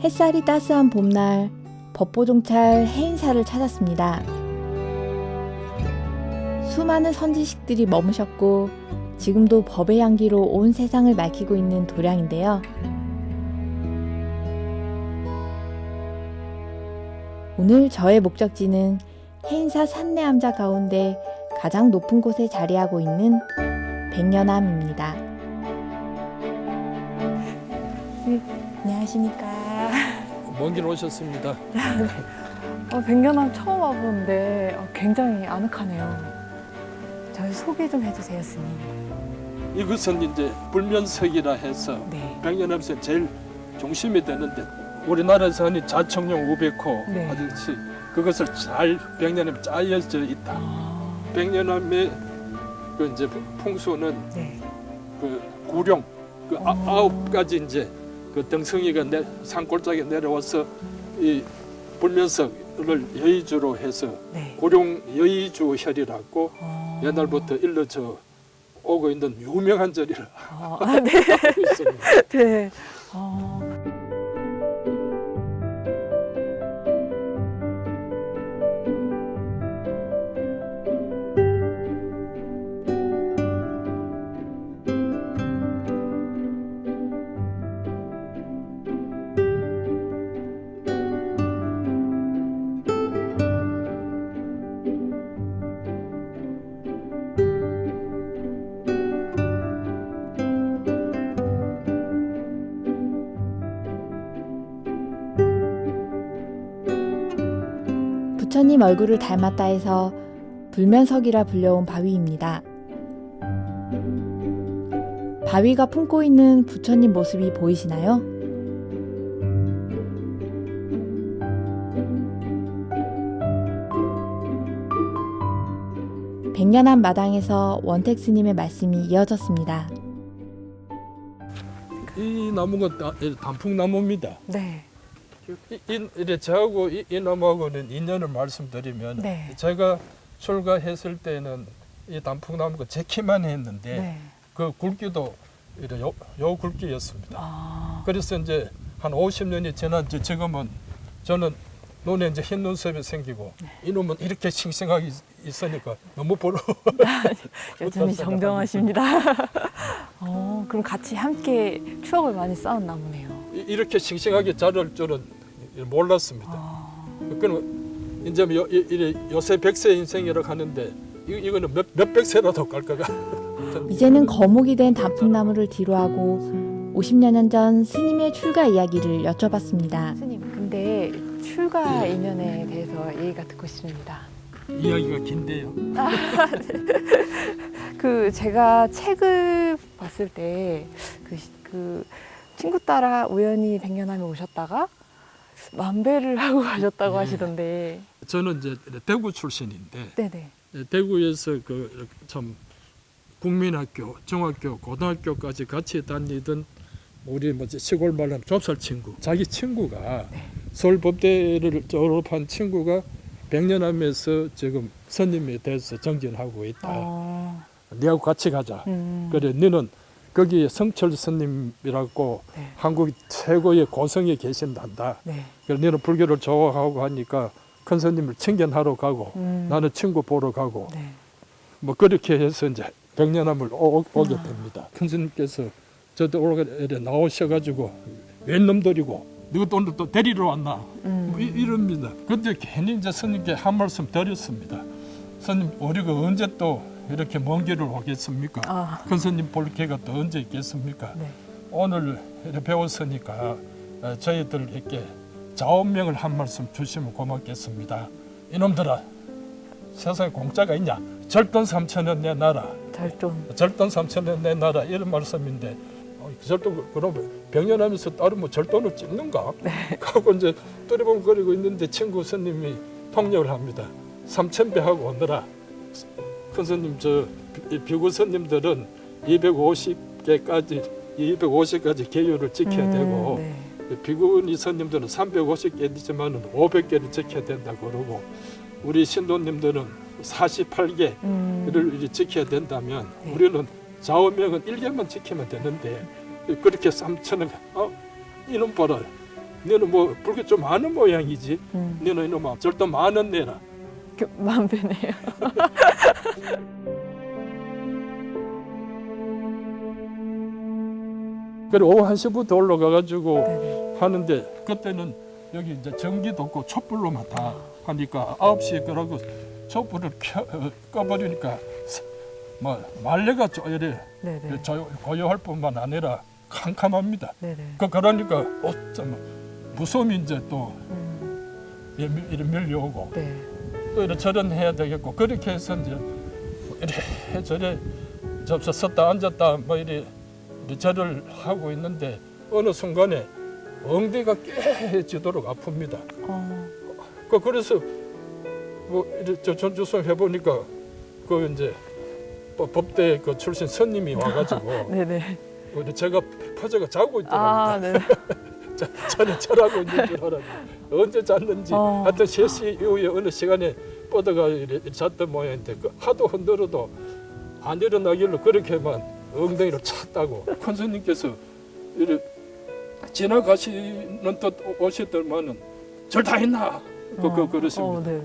햇살이 따스한 봄날, 법보종찰 해인사를 찾았습니다. 수많은 선지식들이 머무셨고 지금도 법의 향기로 온 세상을 밝히고 있는 도량인데요. 오늘 저의 목적지는 해인사 산내암자 가운데 가장 높은 곳에 자리하고 있는 백년암입니다. 안녕하십니까. 먼 길 오셨습니다. 백년암 처음 와보는데 굉장히 아늑하네요. 저희 소개 좀 해주세요, 스님. 이것은 이제 불면석이라 해서 네. 백년암에서 제일 중심이 되는데 우리나라에서 흔히 자청용 우백호 네. 하듯이 그것을 잘 백년암에 짜여져 있다. 백년암의 그 이제 풍수는 네. 그 구룡 그 9가지 이제 그 등성이가 산골짜기에 내려와서 이 불면석을 여의주로 해서 네. 구룡 여의주혈이라고 옛날부터 일러져 오고 있는 유명한 절이라 네. 하고 있습니다. 네. 부처님 얼굴을 닮았다 해서 불면석이라 불려온 바위입니다. 바위가 품고 있는 부처님 모습이 보이시나요? 백년암 마당에서 원택 스님의 말씀이 이어졌습니다. 이 나무가 단풍나무입니다. 네. 저하고 이 나무하고는 인연을 말씀드리면 네. 제가 출가했을 때는 이 단풍나무가 제 키만 했는데 네. 그 굵기도 요 굵기였습니다. 아. 그래서 이제 한 50년이 지난 지금은 저는 눈에 이제 흰 눈썹이 생기고 이놈은 이렇게 싱싱하게 있으니까 너무 부러워. 여전히 정정하십니다. 그럼 같이 함께 추억을 많이 쌓은 나무네요. 이렇게 싱싱하게 자랄 줄은 몰랐습니다. 그럼 이제 요새 100세 인생이라고 하는데 이거는 몇백 세라도 갈 거가. 이제는 거목이 된 단풍나무를 뒤로하고 50여 년 전 스님의 출가 이야기를 여쭤봤습니다. 스님, 근데 출가 인연에 대해서 얘기가 듣고 싶습니다. 이야기가 긴데요. 제가 책을 봤을 때 그 친구 따라 우연히 백년암에 오셨다가 만배를 하고 가셨다고 하시던데. 저는 이제 대구 출신인데 네네. 대구에서 그 참 국민학교, 중학교, 고등학교까지 같이 다니던 우리 시골 말로 좁쌀 친구, 자기 친구가 서울법대를 졸업한 친구가 백년암에서 지금 스님이 돼서 정진하고 있다. 네하고 같이 가자. 그래, 너는 거기에 성철 스님이라고 네. 한국 최고의 고성에 계신단다. 네. 그래, 너는 불교를 좋아하고 하니까 큰 스님을 친견하러 가고 나는 친구 보러 가고 네. 뭐 그렇게 해서 이제 백년암을 오게 됩니다. 큰 스님께서 저도 올해 나오셔가지고 웬 놈들이고 너도 오늘 또 데리러 왔나 뭐 이럽니다. 근데 괜히 이제 스님께 한 말씀 드렸습니다. 스님 우리가 언제 또 이렇게 먼 길을 오겠습니까? 큰 스님 볼 기회가 또 언제 있겠습니까? 네. 오늘 이렇게 배웠으니까 저희들에게 자원명을 한 말씀 주시면 고맙겠습니다. 이놈들아, 세상에 공짜가 있냐? 절돈 3,000원 내놔라. 절돈 3,000원 내놔라. 이런 말씀인데 절돈 그럼 백년하면서 따르면 절돈을 찍는가? 네. 하고 이제 뚜리봉거리고 있는데 친구 스님이 통역을 합니다. 3,000배 하고 오너라. 큰 스님 비구 스님들은 250개까지 계율을 지켜야 되고 네. 비구니 스님들은 350개이지만 500개를 지켜야 된다 그러고 우리 신도님들은 48개를 지켜야 된다면 우리는 좌우명은 1개만 지키면 되는데 그렇게 3,000원 이놈 봐라 너는 뭐 불교 좀 아는 모양이지. 너는 이놈아 절도 많은 내라. 마음 편해요. 그리고 오후 1시부터 올라가가지고 네네. 하는데 그때는 여기 이제 전기도 없고 촛불로만 다 하니까 9시에 그러고 촛불을 꺼버리니까 뭐 말레가 이래 네네. 고요할 뿐만 아니라 캄캄합니다. 네네. 그러니까 좀 무서움이 이제 또 이래 밀려오고 네. 또 이래 저런 해야 되겠고 그렇게 해서 이제 이래 저래 접서 섰다 앉았다 뭐 이래 절을 하고 있는데 어느 순간에 엉덩이가 깨지도록 아픕니다. 그래서 뭐 이래 저 전주성 해보니까 그 이제 법대 그 출신 선님이 와가지고 네네. 제가 퍼져가 자고 있더랍니다. 아, 네. 저는 절하고 있는 줄 알았는데 언제 잤는지 하여튼 3시 이후에 어느 시간에 뻗어가 이래 잤던 모양인데 그 하도 흔들어도 안 일어나길래 그렇게만 엉덩이를 찼다고 큰 스님께서 이래 지나가시는 듯 오시더만은 절 다 했나 그러십니다. 네.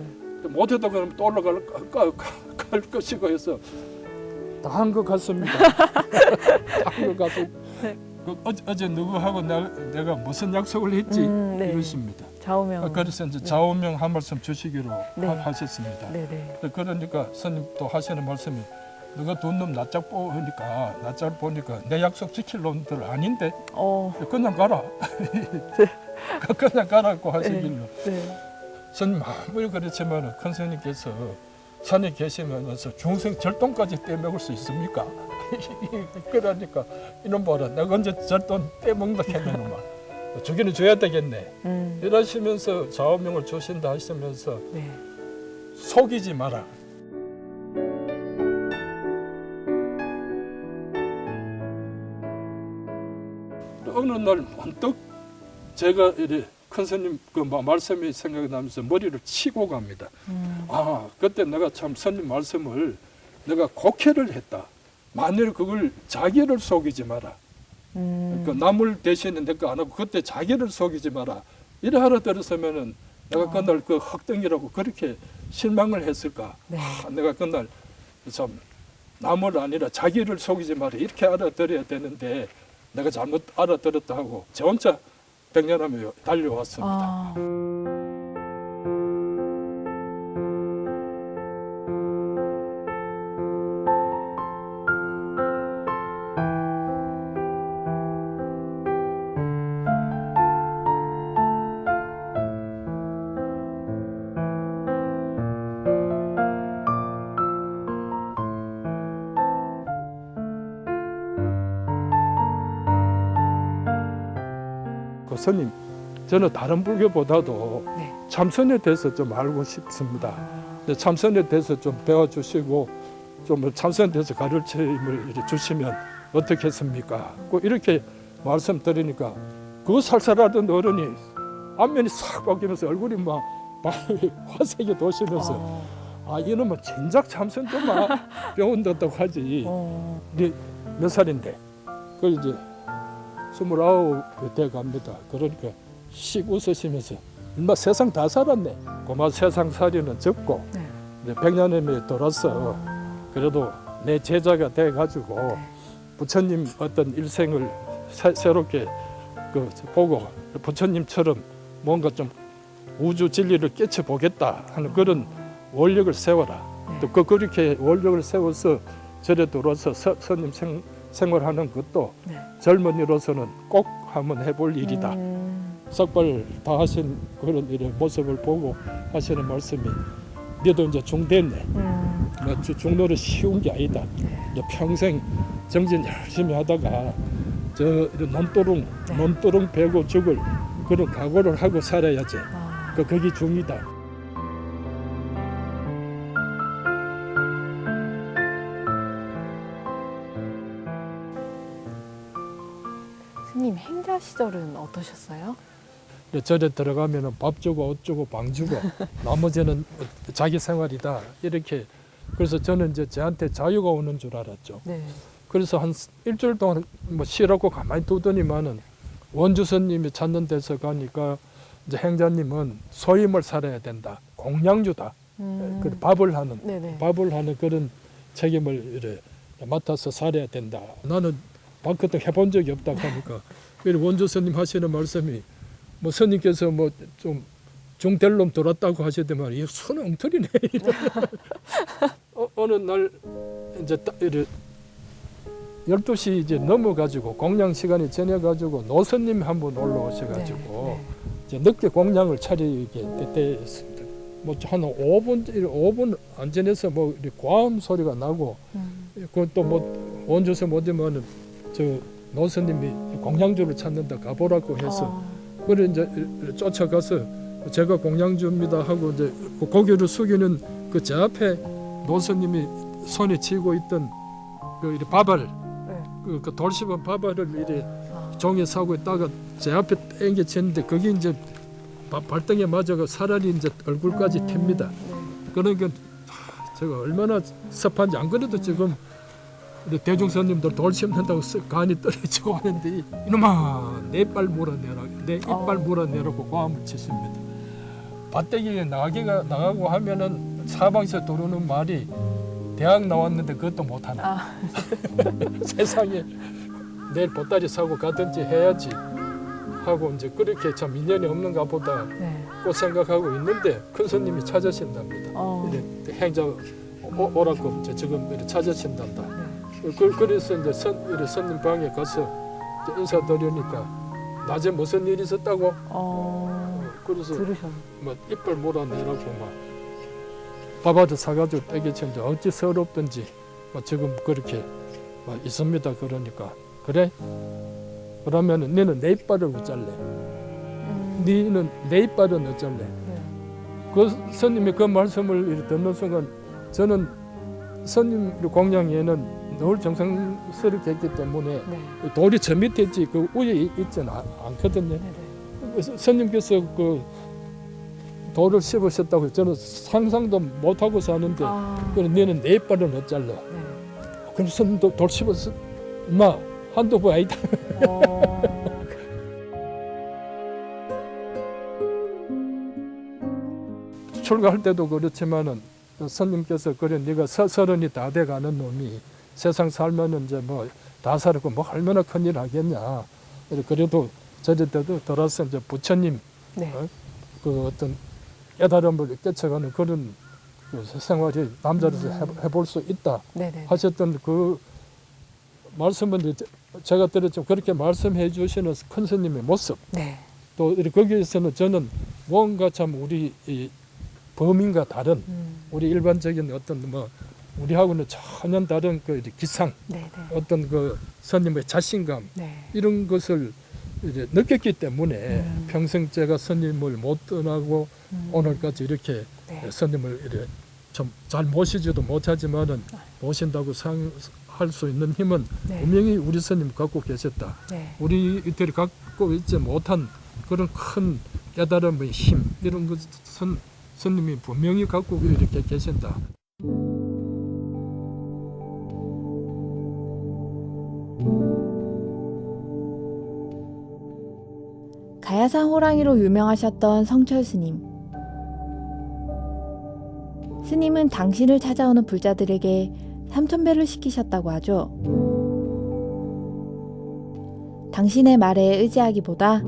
못해도 그럼 또 올라갈 것이고 해서 다 한 것 같습니다. 다 한 것 같습니다. 그 어제 누구하고 내가 무슨 약속을 했지 네. 이렇습니다. 좌우명. 그래서 이제 좌우명 한 말씀 주시기로 네. 하셨습니다. 네네. 그러니까 스님도 하시는 말씀이 누가 돈 놈 낯짝 보니까 내 약속 지킬 놈들 아닌데 그냥 가라. 그냥 가라고 하시길로. 네. 스님 아무리 그렇지만 큰 스님께서 산에 계시면서 중생 절돈까지 떼먹을 수 있습니까? 그러니까 이놈 봐라 내가 언제 절돈 떼먹는다 했느냐마 주기는 줘야 되겠네 이러시면서 좌우명을 주신다 하시면서 네. 속이지 마라. 어느 날 문득 제가 이래 큰 스님 그 말씀이 생각나면서 머리를 치고 갑니다. 아 그때 내가 참 스님 말씀을 내가 곡해를 했다. 만일 그걸 자기를 속이지 마라. 그 남을 대신에 내가 안 하고 그때 자기를 속이지 마라. 이래 하라 들었으면은 내가 그날 그 흑등이라고 그렇게 실망을 했을까. 네. 내가 그날 참 남을 아니라 자기를 속이지 마라 이렇게 알아들어야 되는데 내가 잘못 알아들었다 하고 저 혼자 백년하며 달려왔습니다. 그 스님, 저는 다른 불교보다도 네. 참선에 대해서 좀 알고 싶습니다. 참선에 대해서 좀 배워주시고 좀 참선에 대해서 가르침을 주시면 어떻겠습니까? 꼭 이렇게 말씀드리니까 그 살살하던 어른이 안면이 싹 바뀌면서 얼굴이 막 화색이 도시면서 아 이놈은 진작 참선 좀 배운다고 하지. 네 몇 살인데? 그 이제 29이 돼 갑니다. 그러니까 씩 웃으시면서 인마 세상 다 살았네. 고마 세상 살이는 적고 네. 이제 백년에 돌아서 그래도 내 제자가 돼 가지고 부처님 어떤 일생을 새롭게 그 보고 부처님처럼 뭔가 좀 우주 진리를 깨쳐 보겠다 하는 그런 원력을 세워라. 또 그렇게 원력을 세워서 절에 들어와서 스님 생활하는 것도 젊은이로서는 꼭 한번 해볼 일이다. 석발 다 하신 그런 일의 모습을 보고 하시는 말씀이 너도 이제 중됐네. 중노를 쉬운 게 아니다. 이제 평생 정진 열심히 하다가 저 논두렁 베고 죽을 그런 각오를 하고 살아야지. 그게 중이다. 스님 행자 시절은 어떠셨어요? 절에 들어가면 밥 주고 옷 주고 방 주고 나머지는 자기 생활이다 이렇게. 그래서 저는 이제 저한테 자유가 오는 줄 알았죠. 네. 그래서 한 일주일 동안 뭐 쉬라고 가만히 두더니만은 원주 스님이 찾는 데서 가니까 이제 행자님은 소임을 살아야 된다. 공양주다. 그 밥을 하는 네네. 밥을 하는 그런 책임을 이래 맡아서 살아야 된다. 나는 밥 같은 거 해본 적이 없다 하니까 원주 스님 하시는 말씀이 뭐 스님께서 뭐 좀 중될 놈 돌았다고 하시더만 이 손은 엉터리네. 어느 날 이제 이래 12시 이제 넘어가지고 공양 시간이 지나가지고 노선님 한 분 올라오셔가지고 네. 이제 늦게 공양을 차리게 됐습니다. 뭐 한 5분 안 지나서 뭐 이렇게 과음 소리가 나고 그것도 뭐 원주서 뭐지만은 저 노선님이 공양주를 찾는다 가보라고 해서 그래 이제 쫓아가서 제가 공양주입니다 하고 이제 그 고개를 숙이는 그 제 앞에 노선님이 손에 쥐고 있던 그 이렇게 밥알 그 돌씹은 밥알을 이렇게 종이 사고 있다가 제 앞에 땡겨치는데 그게 이제 발등에 맞아가 살알이 이제 얼굴까지 튑니다. 그러니까 제가 얼마나 섭한지 안 그래도 지금 대중 손님들 돌 씹는다고 간이 떨어지고 하는데 이놈아 내 이빨 몰아내라 내 이빨 몰아내라고 고함을 치십니다. 밭대기에 나가기가 나가고 하면은 사방에서 들어오는 말이 대학 나왔는데 그것도 못하나. 세상에 내일 보따리 사고 가든지 해야지 하고 이제 그렇게 참 인연이 없는가 보다 그 생각하고 있는데 큰 스님이 찾으신답니다. 이제 행자 오라고 이제 지금 이렇게 찾으신단다. 그래서 이제 스님 방에 가서 이제 인사드리니까 낮에 무슨 일이 있었다고 그래서 들으셨네. 뭐 이빨 몰아내라고 막 밥아도 사가지고 떼기쳤는데 어찌 서럽든지 뭐 지금 그렇게 막 있습니다. 그러니까 그래? 그러면은 너는 내 이빨을 어쩔래? 너는 내 이빨은 어쩔래? 그 스님이 그 말씀을 듣는 순간 저는 스님 공양에는 늘 정성스럽게 했기 때문에 돌이 저 밑에 있지 그 위에 있지는 않거든요. 스님께서 그 돌을 씹으셨다고 저는 상상도 못하고 사는데 그럼 너는 내 이빨은 어쩔래? 그럼 스님도 돌 씹었어? 엄마 한두 번 아니다. 출가할 때도 그렇지만은 스님께서 그래 네가 서른이 다 돼가는 놈이 세상 살면은 이제 뭐 다 살았고 뭐 얼마나 큰일 하겠냐. 그래도 저럴 때도 돌아서 이제 부처님 그 어떤 깨달음을 깨쳐가는 그런 그 생활이 남자로서 해볼 수 있다 하셨던 그 말씀은 이제 제가 들었지만 그렇게 말씀해 주시는 큰 스님의 모습 또 거기에서는 저는 뭔가 참 우리 이 범인과 다른 우리 일반적인 어떤 뭐 우리하고는 전혀 다른 그 기상 어떤 그 스님의 자신감 이런 것을 이제 느꼈기 때문에 평생 제가 스님을 못 떠나고 오늘까지 이렇게 스님을 이렇게 좀 잘 모시지도 못하지만은 모신다고 할 수 있는 힘은 분명히 우리 스님 갖고 계셨다. 우리 이들이 갖고 있지 못한 그런 큰 깨달음의 힘 이런 것은 스님이 분명히 갖고 이렇게 계신다. 가야산 호랑이로 유명하셨던 성철 스님. 스님은 당신을 찾아오는 불자들에게 삼천배를 시키셨다고 하죠. 당신의 말에 의지하기보다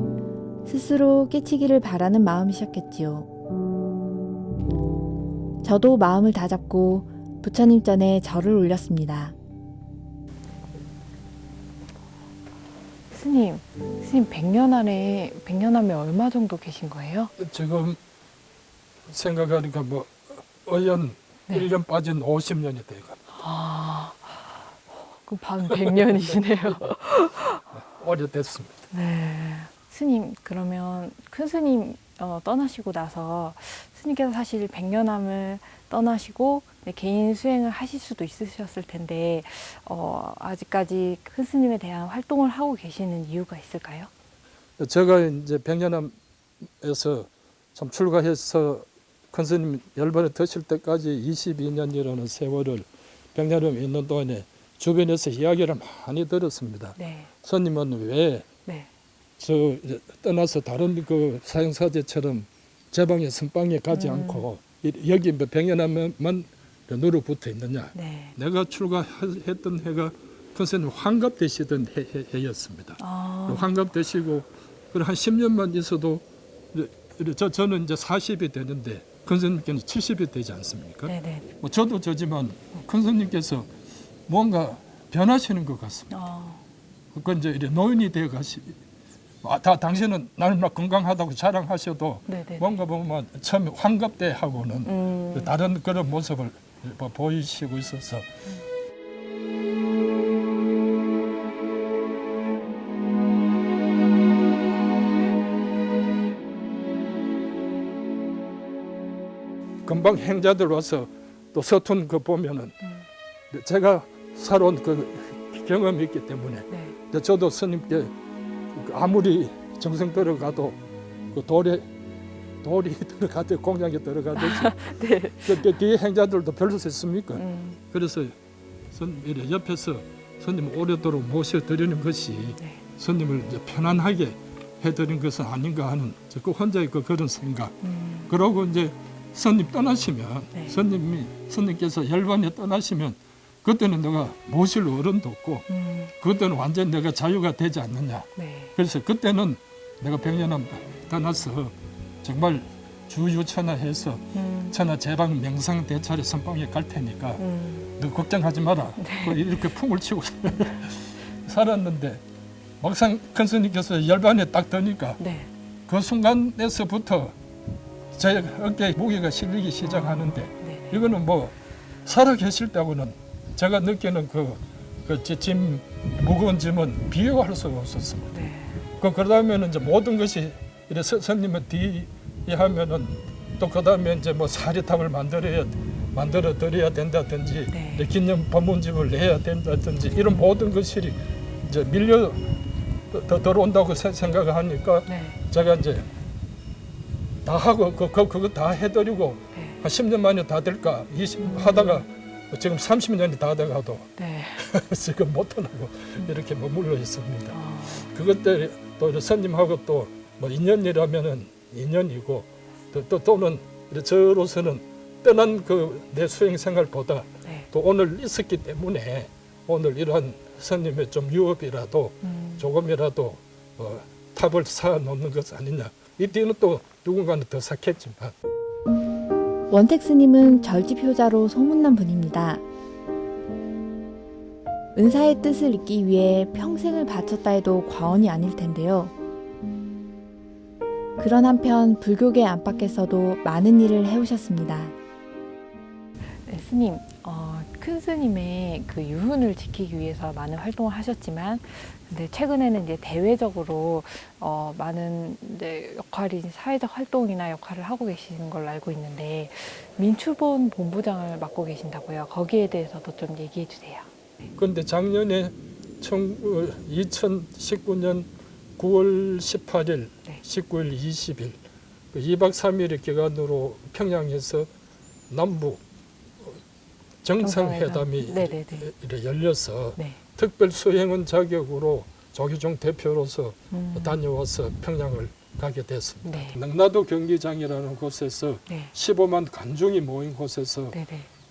스스로 깨치기를 바라는 마음이셨겠지요. 저도 마음을 다잡고 부처님 전에 절을 올렸습니다. 스님 100년 안에 얼마 정도 계신 거예요? 지금 생각하니까 뭐 의연 1년 빠진 50년이 돼가. 그럼 반 100년이시네요. 오래됐습니다. 스님 그러면 큰 스님 떠나시고 나서 스님께서 사실 100년암을 떠나시고 개인 수행을 하실 수도 있으셨을 텐데 아직까지 큰 스님에 대한 활동을 하고 계시는 이유가 있을까요? 제가 이제 백년암에서 참 출가해서 큰 스님 열반에 드실 때까지 22년이라는 세월을 백년암에 있는 동안에 주변에서 이야기를 많이 들었습니다. 스님은 왜 저 이제 떠나서 다른 그 사형사제처럼 제 방에 선방에 가지 않고 여기 뭐 병연하면 누로 붙어 있느냐. 네. 내가 출가했던 해가 선생님 환갑 되시던 해였습니다. 환갑 되시고 그한 10년만 있어도 저는 이제 40이 되는데 선생님께는 70이 되지 않습니까? 네네. 뭐 저도 저지만 선생님께서 뭔가 변하시는 것 같습니다. 그 이제 노인이 되어 당신은 나는 막 건강하다고 자랑하셔도 네네. 뭔가 보면 처음에 환갑 때 하고는 다른 그런 모습을 보이시고 있어서 금방 행자들 와서 또 서툰 거 보면은 제가 살아온 그 경험이 있기 때문에 네. 저도 스님께 아무리 정성 들어가도 그 돌이 들어가듯 공양에 들어가듯이 네. 그 뒤에 행자들도 별로 있습니까? 그래서 이래 옆에서 스님 오래도록 모셔드리는 것이 네. 스님을 이제 편안하게 해드린 것은 아닌가 하는 그 혼자의 그런 생각. 그러고 이제 스님 떠나시면 네. 스님께서 열반에 떠나시면 그때는 내가 모실 어른도 없고 그때는 완전 내가 자유가 되지 않느냐. 네. 그래서 그때는 내가 병연암 떠나서 정말 주유천하해서 천하 제방 명상 대찰에 선방에 갈 테니까 너 걱정하지 마라. 네. 이렇게 풍을 치고 살았는데 막상 큰 스님께서 열반에 딱 드니까 네. 그 순간에서부터 제 어깨에 무게가 실리기 시작하는데 네. 이거는 뭐 살아 계실 때하고는 제가 느끼는 짐 무거운 짐은 비교할 수가 없었습니다. 네. 그러다면 이제 모든 것이 이래 스님을 뒤하면은 또 그다음에 이제 뭐 사리탑을 만들어 드려야 된다든지 네. 기념 법문집을 내야 된다든지 이런 모든 것이 이제 밀려 들어온다고 생각을 하니까 네. 제가 이제 다 하고 그거 다 해드리고 네. 한 10년 만에 다 될까 20 하다가 지금 30년이 다 돼가도 네. 지금 못하고 이렇게 머물러 있습니다. 아, 그것 때 또 스님하고 또 뭐 인연이라면은 인연이고 또는 저로서는 떠난 그 내 수행 생활보다 네. 또 오늘 있었기 때문에 오늘 이러한 스님의 좀 유업이라도 조금이라도 탑을 쌓아 놓는 것 아니냐. 이 뒤는 또 누군가는 더 쌓겠지만 원택 스님은 절집효자로 소문난 분입니다. 은사의 뜻을 잇기 위해 평생을 바쳤다 해도 과언이 아닐 텐데요. 그런 한편 불교계 안팎에서도 많은 일을 해오셨습니다. 네, 스님, 큰 스님의 그 유훈을 지키기 위해서 많은 활동을 하셨지만, 근데 최근에는 이제 대외적으로 많은 이제 역할이 사회적 활동이나 역할을 하고 계시는 걸로 알고 있는데 민추본 본부장을 맡고 계신다고요. 거기에 대해서도 좀 얘기해 주세요. 그런데 작년에 2019년 9월 18일, 네. 19일, 20일 2박 3일의 기간으로 평양에서 남북 정상회담이 네네네. 열려서 네. 특별 수행원 자격으로 조기종 대표로서 다녀와서 평양을 가게 됐습니다. 네. 능라도 경기장이라는 곳에서 네. 15만 관중이 모인 곳에서 네네.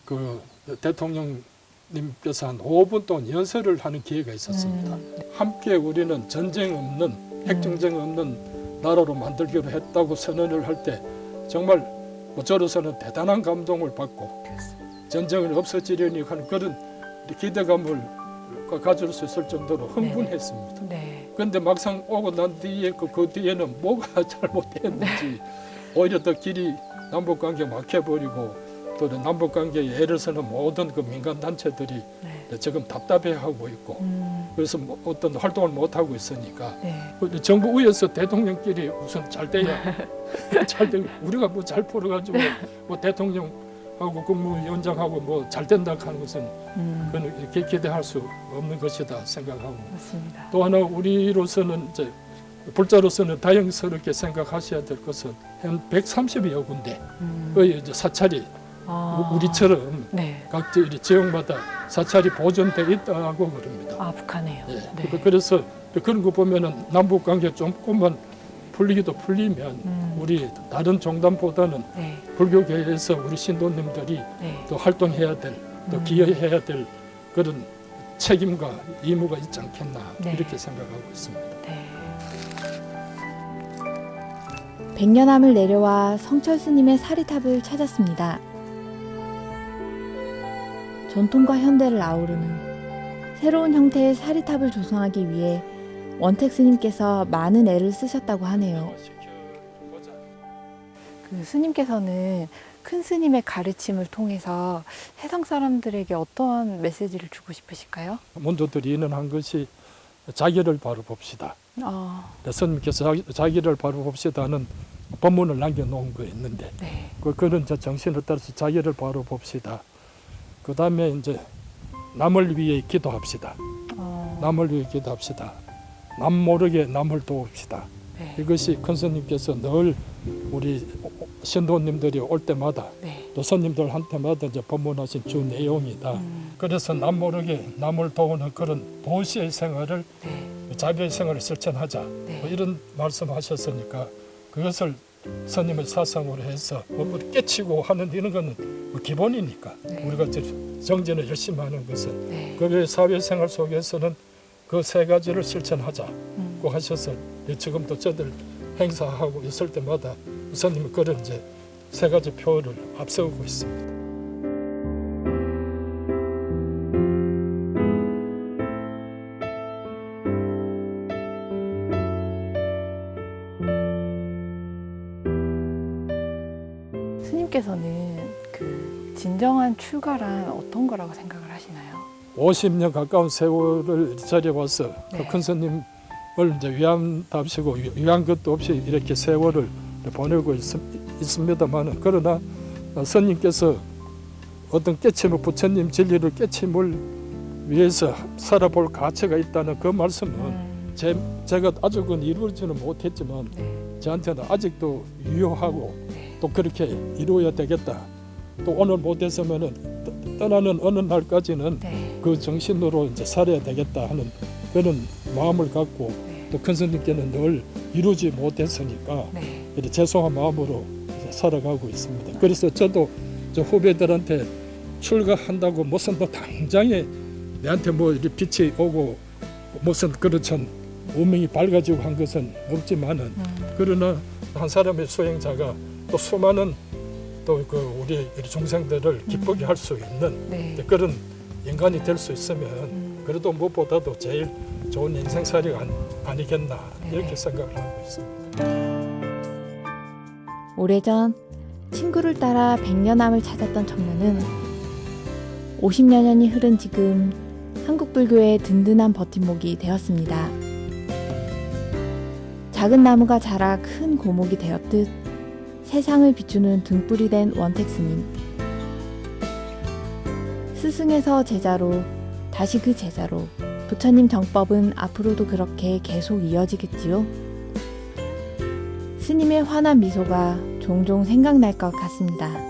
그 대통령님께서 한 5분 동안 연설을 하는 기회가 있었습니다. 함께 우리는 전쟁 없는 핵전쟁 없는 나라로 만들기로 했다고 선언을 할 때 정말 저로서는 대단한 감동을 받고 전쟁은 없어지려니 하는 그런 기대감을 가질 수 있을 정도로 흥분했습니다. 네. 그런데 막상 오고 난 뒤에 그 뒤에는 뭐가 잘못됐는지 오히려 더 길이 남북관계 막혀버리고 또 남북관계에 애를 쓰는 모든 그 민간 단체들이 네. 지금 답답해하고 있고 그래서 뭐 어떤 활동을 못 하고 있으니까 네. 정부 위에서 대통령끼리 우선 잘 돼야 잘 되고 우리가 뭐 잘 풀어가지고 뭐 대통령하고 국무위원장하고 뭐 잘 된다 하는 것은 그건 이렇게 기대할 수 없는 것이다 생각하고 맞습니다. 또 하나 우리로서는 이제 불자로서는 다행스럽게 생각하셔야 될 것은 한 130여 군데의 이제 사찰이 우리처럼 네. 각 지역마다 사찰이 보존돼 있다고 그럽니다. 아, 북한에요. 예. 네. 그래서 그런 거 보면은 남북 관계 조금만 풀리기도 풀리면 우리 다른 종단보다는 네. 불교계에서 우리 신도님들이 네. 또 활동해야 될, 또 기여해야 될 그런 책임과 의무가 있지 않겠나 네. 이렇게 생각하고 있습니다. 네. 백년암을 내려와 성철 스님의 사리탑을 찾았습니다. 전통과 현대를 아우르는 새로운 형태의 사리탑을 조성하기 위해 원택 스님께서 많은 애를 쓰셨다고 하네요. 그 스님께서는 큰 스님의 가르침을 통해서 세상 사람들에게 어떠한 메시지를 주고 싶으실까요? 먼저 드리는 한 것이 자기를 바로 봅시다. 스님께서 자기를 바로 봅시다는 법문을 남겨놓은 거 있는데 네. 그런 정신을 따라서 자기를 바로 봅시다. 그 다음에 이제 남을 위해 기도합시다. 남을 위해 기도합시다. 남 모르게 남을 도웁시다. 네. 이것이 큰 스님께서 늘 우리 신도님들이 올 때마다 네. 또 손님들한테마다 이제 법문하신 주 내용이다. 그래서 남 모르게 남을 도우는 그런 도시의 생활을 네. 자비의 생활을 실천하자. 네. 뭐 이런 말씀하셨으니까 그것을 스님의 사상으로 해서 뭐 깨치고 하는 이런 거는 뭐 기본이니까 네. 우리가 이제 정진을 열심히 하는 것은 네. 그 사회생활 속에서는 그 세 가지를 실천하자고 하셔서 지금도 저들 행사하고 있을 때마다 스님이 그런 이제 세 가지 표를 앞세우고 있습니다. 스님께서는 그 진정한 출가란 어떤 거라고 생각을 하시나요? 50년 가까운 세월을 이 자리에 와서 네. 큰 스님을 이제 위안답시고 위안 것도 없이 이렇게 세월을 보내고 있습니다만 그러나 스님께서 어떤 깨침을 부처님 진리를 깨침을 위해서 살아볼 가치가 있다는 그 말씀은 제가 아직은 이루어지는 못했지만 네. 저한테는 아직도 유효하고 네. 또 그렇게 이루어야 되겠다. 또 오늘 못했으면은 떠나는 어느 날까지는 네. 그 정신으로 이제 살아야 되겠다 하는 그런 마음을 갖고 네. 또 큰 스님께는 늘 이루지 못했으니까 네. 이렇게 죄송한 마음으로 이제 살아가고 있습니다. 그래서 저도 저 후배들한테 출가한다고 무슨 또 당장에 내한테 뭐 이렇게 빛이 오고 무슨 그렇전 운명이 밝아지고 한 것은 없지만은 그러나 한 사람의 수행자가 또 수많은 또 그 우리 중생들을 기쁘게 할 수 있는 네. 그런 인간이 될 수 있으면 그래도 무엇보다도 제일 좋은 인생살이가 아니겠나 이렇게 생각을 하고 있습니다. 오래전 친구를 따라 백년암을 찾았던 청년은 50여 년이 흐른 지금 한국 불교의 든든한 버팀목이 되었습니다. 작은 나무가 자라 큰 고목이 되었듯 세상을 비추는 등불이 된 원택 스님. 스승에서 제자로 다시 그 제자로 부처님 정법은 앞으로도 그렇게 계속 이어지겠지요. 스님의 환한 미소가 종종 생각날 것 같습니다.